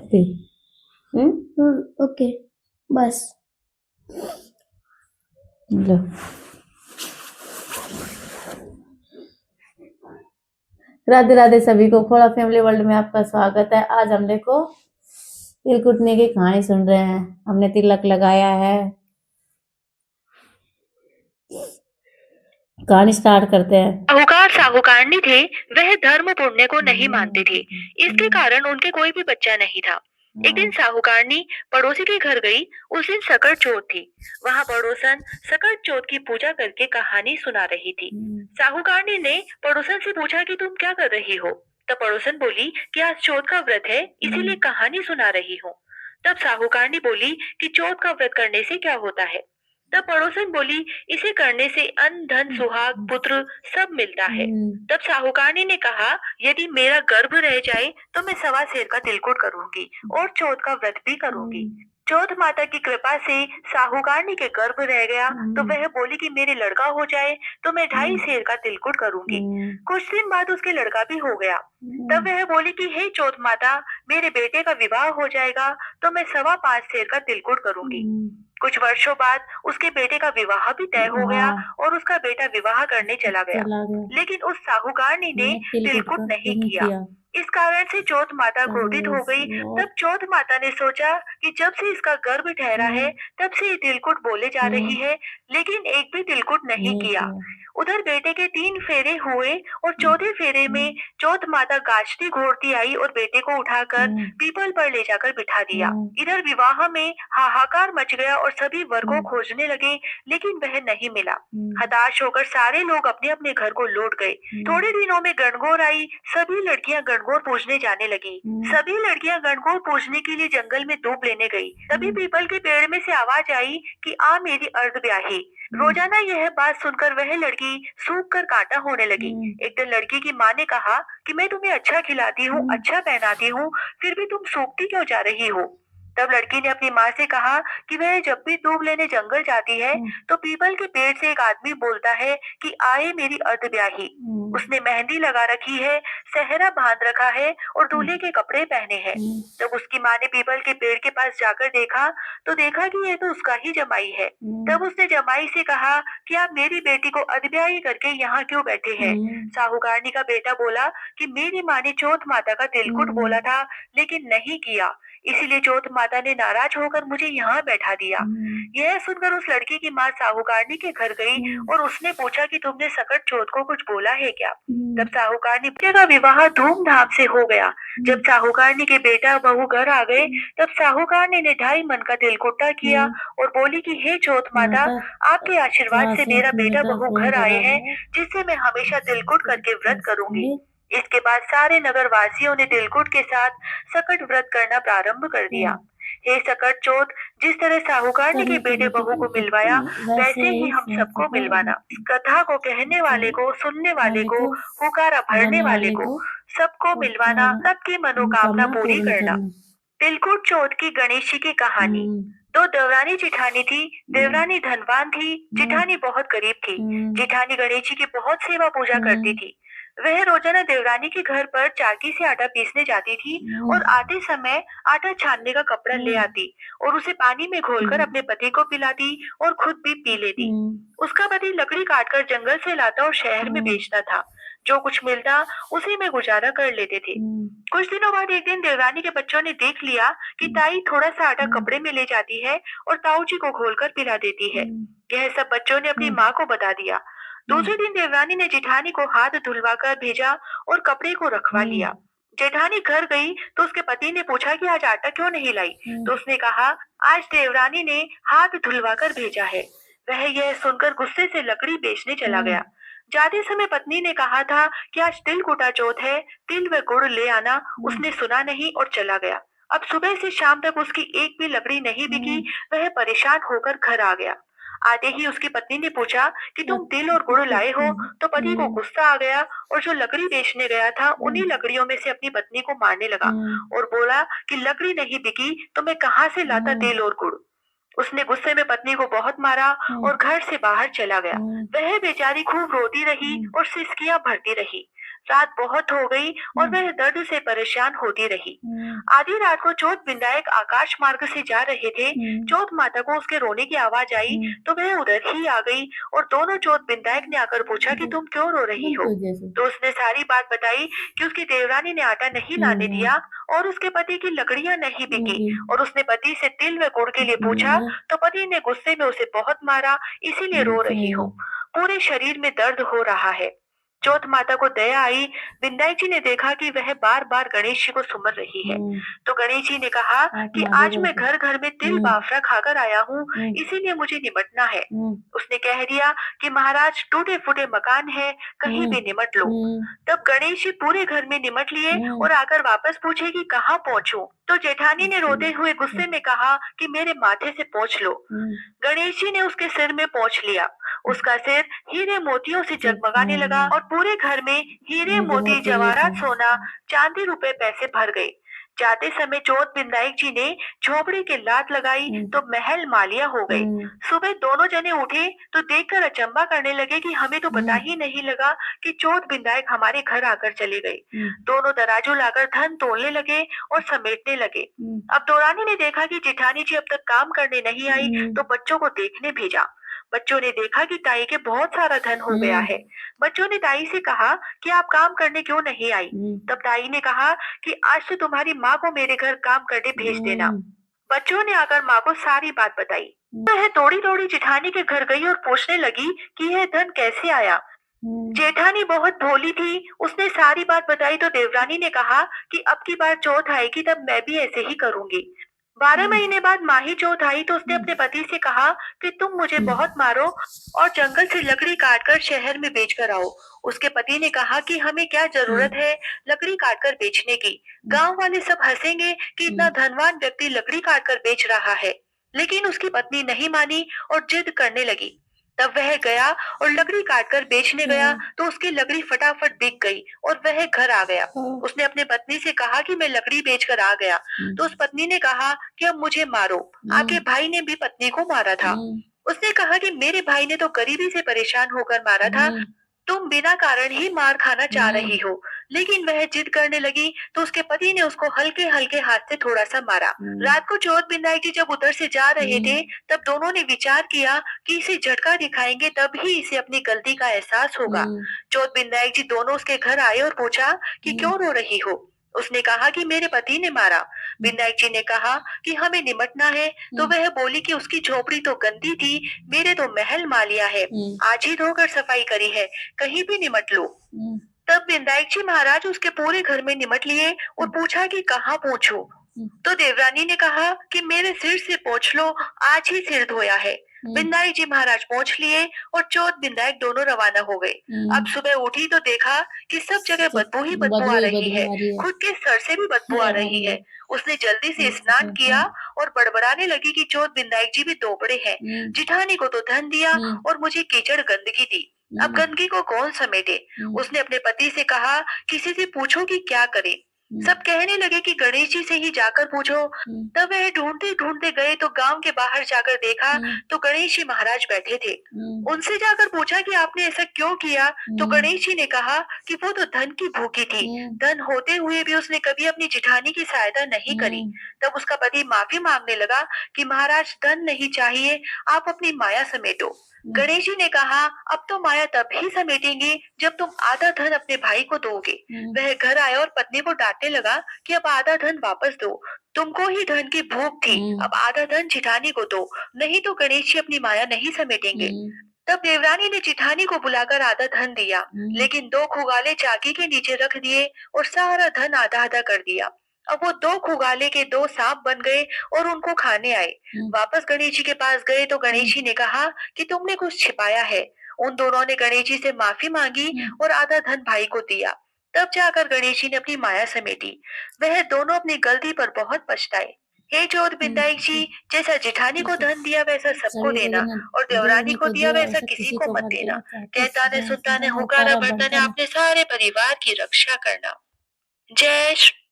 सकती। ओके बस लो। राधे राधे सभी को, खोड़ा फैमिली वर्ल्ड में आपका स्वागत है। आज हम देखो तिल कुटने की कहानी सुन रहे हैं। हमने तिलक लगाया है। कहानी स्टार्ट करते हैं। साहूकार साहूकारनी थे, वह धर्म पुण्य को नहीं मानते थे। इसके कारण उनके कोई भी बच्चा नहीं था। एक दिन साहूकारनी पड़ोसी के घर गई। उस दिन सकट चौथ थी। वहाँ पड़ोसन सकट चौथ की पूजा करके कहानी सुना रही थी। साहूकारनी ने पड़ोसन से पूछा कि तुम क्या कर रही हो। तब पड़ोसन बोली कि आज चौथ का व्रत है, इसीलिए कहानी सुना रही हूँ। तब साहूकारनी बोली कि चौथ का व्रत करने से क्या होता है। तब पड़ोसन बोली, इसे करने से अन्न धन सुहाग पुत्र सब मिलता है। तब साहूकारनी ने कहा, यदि मेरा गर्भ रह जाए तो मैं 1.25 सेर का तिलकुट करूंगी और चौथ का व्रत भी करूंगी। चौथ माता की कृपा से साहूकारनी के गर्भ रह गया तो वह बोली कि मेरे लड़का हो जाए तो मैं 2.5 सेर का तिलकुट करूंगी। कुछ दिन बाद उसके लड़का भी हो गया। तब वह बोली कि हे चौथ माता, मेरे बेटे का विवाह हो जाएगा तो मैं 5.25 सेर का तिलकुट करूंगी। कुछ वर्षों बाद उसके बेटे का विवाह भी तय हो गया और उसका बेटा विवाह करने चला गया। लेकिन उस साहूकारनी ने तिलकुट नहीं किया। इस कारण से चौथ माता क्रोधित हो गई। तब चौथ माता ने सोचा कि जब से इसका गर्भ ठहरा है तब से ये तिलकुट बोले जा रही है, लेकिन एक भी तिलकुट नहीं किया। उधर बेटे के 3 फेरे हुए और चौथे फेरे में चौथ माता गाजती घोड़ती आई और बेटे को उठाकर पीपल पर ले जाकर बिठा दिया। इधर विवाह में हाहाकार मच गया और सभी वर को खोजने लगे, लेकिन वह नहीं मिला। हताश होकर सारे लोग अपने अपने घर को लौट गए। थोड़े दिनों में गणगौर आई। सभी लड़कियां गणगौर पूजने जाने लगी। सभी लड़कियां गणगौर पूजने के लिए जंगल में धूप लेने गई। तभी पीपल के पेड़ में से आवाज आई कि आ मेरी अर्ध ब्याही। रोजाना यह बात सुनकर वह लड़की सूख कर कांटा होने लगी। एक दिन लड़की की माँ ने कहा कि मैं तुम्हें अच्छा खिलाती हूँ, अच्छा पहनाती हूँ, फिर भी तुम सूखती क्यों जा रही हो। तब लड़की ने अपनी माँ से कहा कि वह जब भी दूब लेने जंगल जाती है तो पीपल के पेड़ से एक आदमी बोलता है कि आए मेरी अर्ध ब्याही। उसने मेहंदी लगा रखी है, सेहरा बांध रखा है और दूल्हे के कपड़े पहने हैं। जब उसकी माँ ने पीपल के पेड़ के पास जाकर देखा तो देखा कि यह तो उसका ही जमाई है। तब उसने जमाई से कहा कि आप मेरी बेटी को अधब्याही करके यहाँ क्यों बैठे हैं। साहूकारनी का बेटा बोला कि मेरी माँ ने चौथ माता का तिलकुट बोला था लेकिन नहीं किया, इसीलिए चौथ माता ने नाराज होकर मुझे यहाँ बैठा दिया। यह सुनकर उस लड़की की माँ साहूकारनी के घर गई और उसने पूछा कि तुमने सकट चौथ को कुछ बोला है क्या। तब साहूकारनी का विवाह धूमधाम से हो गया। जब साहूकारनी के बेटा बहू घर आ गए तब साहूकारनी ने 2.5 मन का तिलकुटा किया और बोली कि हे चौथ माता, आपके आशीर्वाद से मेरा बेटा बहू घर आए हैं, जिससे मैं हमेशा तिलकुट करके व्रत करूंगी। इसके बाद सारे नगर वासियों ने तिलकुट के साथ सकट व्रत करना प्रारंभ कर दिया। हे सकट चौथ, जिस तरह साहूकारनी के बेटे बहू को मिलवाया वैसे ही हम सबको मिलवाना। कथा को कहने वाले को, सुनने वाले को, पुकारा भरने वाले को, सबको मिलवाना, सबकी मनोकामना पूरी करना। तिलकुट चौथ की गणेश जी की कहानी। 2 देवरानी जिठानी थी। देवरानी धनवान थी, जिठानी बहुत गरीब थी। जिठानी गणेश जी की बहुत सेवा पूजा करती थी। वह रोजाना देवरानी के घर पर चाकी से आटा पीसने जाती थी और आते समय आटा छानने का कपड़ा ले आती और उसे पानी में घोलकर अपने पति को पिलाती और खुद भी पी लेती। उसका पति लकड़ी काटकर जंगल से लाता और शहर में बेचता था। जो कुछ मिलता उसी में गुजारा कर लेते थे। कुछ दिनों बाद एक दिन देवरानी के बच्चों ने देख लिया कि ताई थोड़ा सा आटा कपड़े में ले जाती है और ताऊ जी को घोलकर पिला देती है। यह सब बच्चों ने अपनी माँ को बता दिया। दूसरे दिन देवरानी ने जेठानी को हाथ धुलवाकर भेजा और कपड़े को रखवा लिया। जेठानी घर गई तो उसके पति ने पूछा कि आज आटा क्यों नहीं लाई। तो उसने कहा, आज देवरानी ने हाथ धुलवाकर भेजा है। वह यह सुनकर गुस्से से लकड़ी बेचने चला गया। जाते समय पत्नी ने कहा था कि आज तिल कुटा चौथ है, तिल व गुड़ ले आना। उसने सुना नहीं और चला गया। अब सुबह से शाम तक उसकी एक भी लकड़ी नहीं बिकी। वह परेशान होकर घर आ गया। आते ही उसकी पत्नी ने पूछा कि तुम तिल और गुड़ लाए हो। तो पति को गुस्सा आ गया और जो लकड़ी बेचने गया था उन्हीं लकड़ियों में से अपनी पत्नी को मारने लगा और बोला कि लकड़ी नहीं बिकी तो मैं कहाँ से लाता तिल और गुड़। उसने गुस्से में पत्नी को बहुत मारा और घर से बाहर चला गया। वह बेचारी खूब रोती रही और सिसकियां भरती रही। रात बहुत हो गई और वह दर्द से परेशान होती रही। आधी रात को चौथ विनायक आकाश मार्ग से जा रहे थे। चौथ माता को उसके रोने की आवाज आई तो वह उधर ही आ गई और दोनों चौथ विनायक ने आकर पूछा कि तुम क्यों रो रही हो। तो उसने सारी बात बताई कि उसकी देवरानी ने आटा नहीं लाने दिया और उसके पति की लकड़ियां नहीं बिकी और उसने पति से तिल व गुड़ के लिए पूछा तो पति ने गुस्से में उसे बहुत मारा, इसीलिए रो रही हूँ। पूरे शरीर में दर्द हो रहा है। चौथ माता को दया आई। विनायक जी ने देखा कि वह बार बार गणेश जी को सुमर रही है तो गणेश जी ने कहा कि आज मैं घर घर में तिल बाफरा खाकर आया हूँ, इसीलिए मुझे निमटना है। उसने कह दिया कि महाराज टूटे फूटे मकान है, कहीं भी निमट लो। तब गणेश जी पूरे घर में निमट लिए और आकर वापस पूछे कि कहाँ पहुँचूं? तो जेठानी ने रोते हुए गुस्से में कहा कि मेरे माथे से पोंछ लो। गणेश जी ने उसके सिर में पोंछ लिया। उसका सिर हीरे मोतियों से जगमगाने लगा और पूरे घर में हीरे मोती जवाहरात सोना चांदी रुपए पैसे भर गए। जाते समय चौथ विनायक जी ने झोपड़ी की लात लगाई तो महल मालिया हो गए। सुबह दोनों जने उठे तो देखकर अचंबा करने लगे कि हमें तो पता ही नहीं लगा कि चौथ विनायक हमारे घर आकर चले गए। दोनों तराजू लाकर धन तोलने लगे और समेटने लगे। अब दौरानी ने देखा कि जेठानी जी अब तक काम करने नहीं आई तो बच्चों को देखने भेजा। बच्चों ने देखा कि ताई के बहुत सारा धन हो गया है। बच्चों ने ताई से कहा कि आप काम करने क्यों नहीं आई? तब ताई ने कहा कि आज से तुम्हारी माँ को मेरे घर काम करने भेज देना। बच्चों ने आकर माँ को सारी बात बताई। वह दौड़ी दौड़ी जेठानी के घर गई और पूछने लगी कि यह धन कैसे आया। जेठानी बहुत भोली थी, उसने सारी बात बताई तो देवरानी ने कहा कि अब की बार चौथ आएगी तब मैं भी ऐसे ही करूंगी। 12 महीने बाद माही चौथ आई तो उसने अपने पति से कहा कि तुम मुझे बहुत मारो और जंगल से लकड़ी काटकर शहर में बेचकर आओ। उसके पति ने कहा कि हमें क्या जरूरत है लकड़ी काटकर बेचने की, गांव वाले सब हंसेंगे कि इतना धनवान व्यक्ति लकड़ी काटकर बेच रहा है। लेकिन उसकी पत्नी नहीं मानी और जिद करने लगी। तब वह गया और लकड़ी काटकर बेचने गया तो उसकी लकड़ी फटाफट बिक गई और वह घर आ गया। उसने अपने पत्नी से कहा कि मैं लकड़ी बेचकर आ गया तो उस पत्नी ने कहा कि अब मुझे मारो। आपके भाई ने भी पत्नी को मारा था। उसने कहा कि मेरे भाई ने तो गरीबी से परेशान होकर मारा था, तुम बिना कारण ही मार खाना चाह रही हो। लेकिन वह जिद करने लगी तो उसके पति ने उसको हल्के हल्के हाथ से थोड़ा सा मारा। रात को चौथ विनायक जी जब उधर से जा रहे थे तब दोनों ने विचार किया कि इसे झटका दिखाएंगे तब ही इसे अपनी गलती का एहसास होगा। चौथ विनायक जी दोनों उसके घर आए और पूछा कि क्यों रो रही हो? उसने कहा कि मेरे पति ने मारा। विनायक जी ने कहा कि हमें निमटना है तो वह बोली कि उसकी झोपड़ी तो गंदी थी, मेरे तो महल मालिया है, आज ही धोकर सफाई करी है, कहीं भी निमट लो। तब विनायक जी महाराज उसके पूरे घर में निमट लिए और पूछा कि कहाँ पहुँचूं? तो देवरानी ने कहा कि मेरे सिर से पोंछ लो, आज ही सिर धोया है। विनायक जी महाराज पहुँच लिए और चौथ विनायक दोनों रवाना हो गए। अब सुबह उठी तो देखा कि सब जगह बदबू ही बदबू आ रही है, खुद के सर से भी बदबू आ रही है। उसने जल्दी से स्नान किया और बड़बड़ाने लगी कि चौथ विनायक जी भी दोबड़े हैं, जिठानी को तो धन दिया और मुझे कीचड़ गंदगी दी, अब गंदगी को कौन समेटे। उसने अपने पति से कहा किसी से पूछो कि क्या करे। सब कहने लगे कि गणेश जी से ही जाकर पूछो। तब वह ढूंढते ढूंढते गए तो गांव के बाहर जाकर देखा तो गणेश जी महाराज बैठे थे। उनसे जाकर पूछा कि आपने ऐसा क्यों किया? तो गणेश जी ने कहा कि वो तो धन की भूखी थी, धन होते हुए भी उसने कभी अपनी जिठानी की सहायता नहीं करी। तब उसका पति माफी मांगने लगा कि महाराज धन नहीं चाहिए, आप अपनी माया समेटो। गणेश जी ने कहा अब तो माया तब ही समेटेंगे जब तुम आधा धन अपने भाई को दोगे। वह घर आया और पत्नी को डांटने लगा कि अब आधा धन वापस दो, तुमको ही धन की भूख थी, अब आधा धन जिठानी को दो, नहीं तो गणेश जी अपनी माया नहीं समेटेंगे। तब देवरानी ने जिठानी को बुलाकर आधा धन दिया, लेकिन 2 खुगाले चाकी के नीचे रख दिए और सारा धन आधा आधा कर दिया। अब वो 2 खुगाले के 2 सांप बन गए और उनको खाने आए। वापस गणेश जी के पास गए तो गणेश जी ने कहा कि तुमने कुछ छिपाया है। उन दोनों ने गणेश जी से माफी मांगी और आधा धन भाई को दिया। तब जाकर गणेश जी ने अपनी माया समेटी। वह दोनों अपनी गलती पर बहुत पछताए। हे चौथ विनायक जी, जैसा जिठानी को धन दिया वैसा सबको देना और देवरानी को दिया वैसा किसी को मत देना। कहता ने सुनता ने हुकारा भरता ने अपने सारे परिवार की रक्षा करना। जय श्री